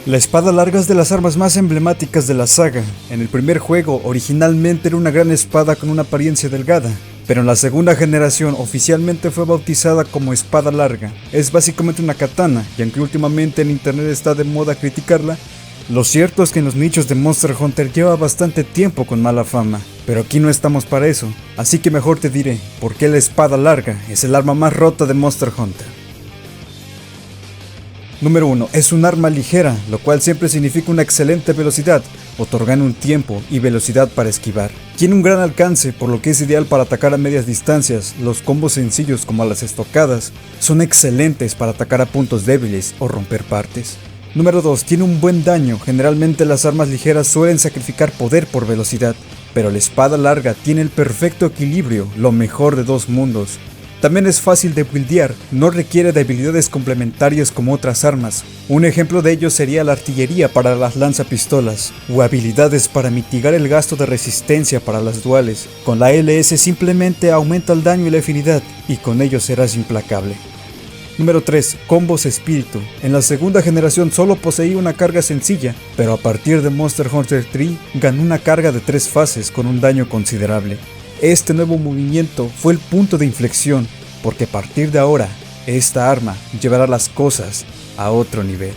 La espada larga es de las armas más emblemáticas de la saga. En el primer juego, originalmente era una gran espada con una apariencia delgada, pero en la segunda generación oficialmente fue bautizada como espada larga. Es básicamente una katana, y aunque últimamente en internet está de moda criticarla, lo cierto es que en los nichos de Monster Hunter lleva bastante tiempo con mala fama, pero aquí no estamos para eso, así que mejor te diré por qué la espada larga es el arma más rota de Monster Hunter. Número 1. Es un arma ligera, lo cual siempre significa una excelente velocidad, otorgando un tiempo y velocidad para esquivar. Tiene un gran alcance, por lo que es ideal para atacar a medias distancias. Los combos sencillos como las estocadas son excelentes para atacar a puntos débiles o romper partes. Número 2. Tiene un buen daño. Generalmente las armas ligeras suelen sacrificar poder por velocidad, pero la espada larga tiene el perfecto equilibrio, lo mejor de dos mundos. También es fácil de buildear, no requiere de habilidades complementarias como otras armas. Un ejemplo de ello sería la artillería para las lanzapistolas, o habilidades para mitigar el gasto de resistencia para las duales. Con la LS simplemente aumenta el daño y la afinidad, y con ello serás implacable. Número 3. Combos espíritu. En la segunda generación solo poseía una carga sencilla, pero a partir de Monster Hunter 3 ganó una carga de 3 fases con un daño considerable. Este nuevo movimiento fue el punto de inflexión, porque a partir de ahora, esta arma llevará las cosas a otro nivel.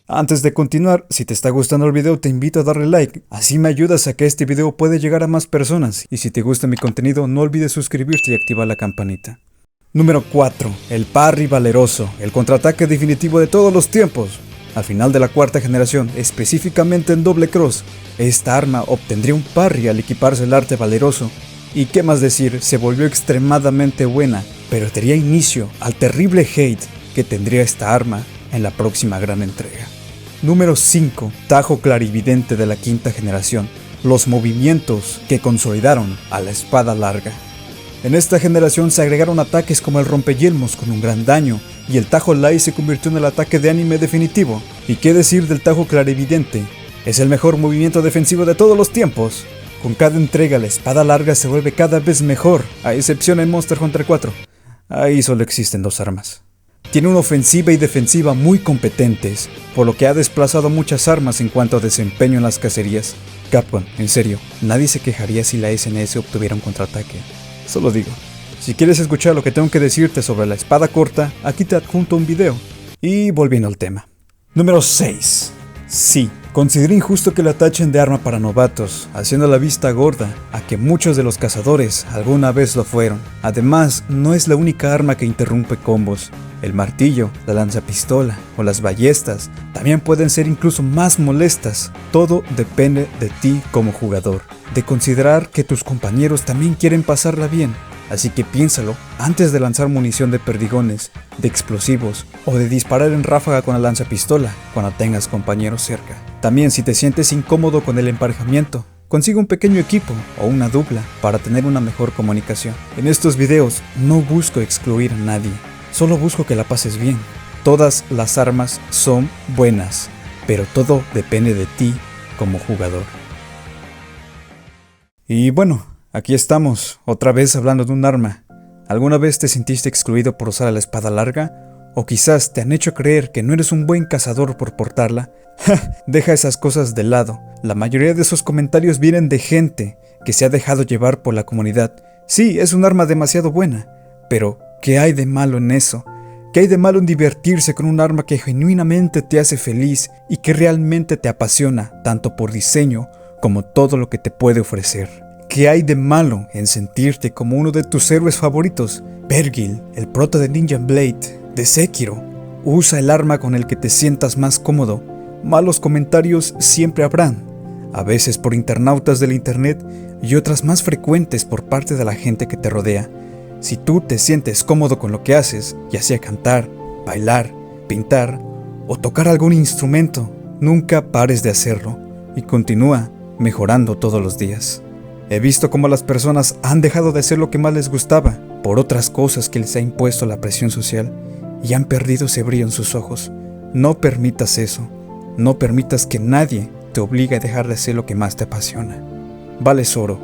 Antes de continuar, si te está gustando el video te invito a darle like, así me ayudas a que este video pueda llegar a más personas, y si te gusta mi contenido no olvides suscribirte y activar la campanita. Número 4. El parry valeroso, el contraataque definitivo de todos los tiempos. Al final de la cuarta generación, específicamente en Double Cross, esta arma obtendría un parry al equiparse el arte valeroso, y qué más decir, se volvió extremadamente buena, pero daría inicio al terrible hate que tendría esta arma en la próxima gran entrega. Número 5. Tajo clarividente de la quinta generación, los movimientos que consolidaron a la espada larga. En esta generación se agregaron ataques como el rompeyelmos con un gran daño, y el Tajo Lai se convirtió en el ataque de anime definitivo. ¿Y qué decir del Tajo clarividente? Es el mejor movimiento defensivo de todos los tiempos. Con cada entrega la espada larga se vuelve cada vez mejor, a excepción en Monster Hunter 4. Ahí solo existen dos armas. Tiene una ofensiva y defensiva muy competentes, por lo que ha desplazado muchas armas en cuanto a desempeño en las cacerías. Capcom, en serio, nadie se quejaría si la SNS obtuviera un contraataque. Solo digo, si quieres escuchar lo que tengo que decirte sobre la espada corta, aquí te adjunto un video. Y volviendo al tema. Número 6. Sí, considero injusto que la tachen de arma para novatos, haciendo la vista gorda a que muchos de los cazadores alguna vez lo fueron. Además, no es la única arma que interrumpe combos. El martillo, la lanzapistola o las ballestas también pueden ser incluso más molestas. Todo depende de ti como jugador, de considerar que tus compañeros también quieren pasarla bien. Así que piénsalo antes de lanzar munición de perdigones, de explosivos o de disparar en ráfaga con la lanzapistola cuando tengas compañeros cerca. También si te sientes incómodo con el emparejamiento, consigue un pequeño equipo o una dupla para tener una mejor comunicación. En estos videos no busco excluir a nadie, solo busco que la pases bien. Todas las armas son buenas, pero todo depende de ti como jugador. Y bueno, aquí estamos, otra vez hablando de un arma. ¿Alguna vez te sentiste excluido por usar la espada larga? ¿O quizás te han hecho creer que no eres un buen cazador por portarla? Deja esas cosas de lado. La mayoría de esos comentarios vienen de gente que se ha dejado llevar por la comunidad. Sí, es un arma demasiado buena, pero ¿qué hay de malo en eso? ¿Qué hay de malo en divertirse con un arma que genuinamente te hace feliz y que realmente te apasiona, tanto por diseño como todo lo que te puede ofrecer? ¿Qué hay de malo en sentirte como uno de tus héroes favoritos? Vergil, el prota de Ninja Blade, de Sekiro. Usa el arma con el que te sientas más cómodo. Malos comentarios siempre habrán, a veces por internautas del internet y otras más frecuentes por parte de la gente que te rodea. Si tú te sientes cómodo con lo que haces, ya sea cantar, bailar, pintar o tocar algún instrumento, nunca pares de hacerlo y continúa mejorando todos los días. He visto cómo las personas han dejado de hacer lo que más les gustaba por otras cosas que les ha impuesto la presión social y han perdido ese brillo en sus ojos. No permitas eso. No permitas que nadie te obligue a dejar de hacer lo que más te apasiona. Vales oro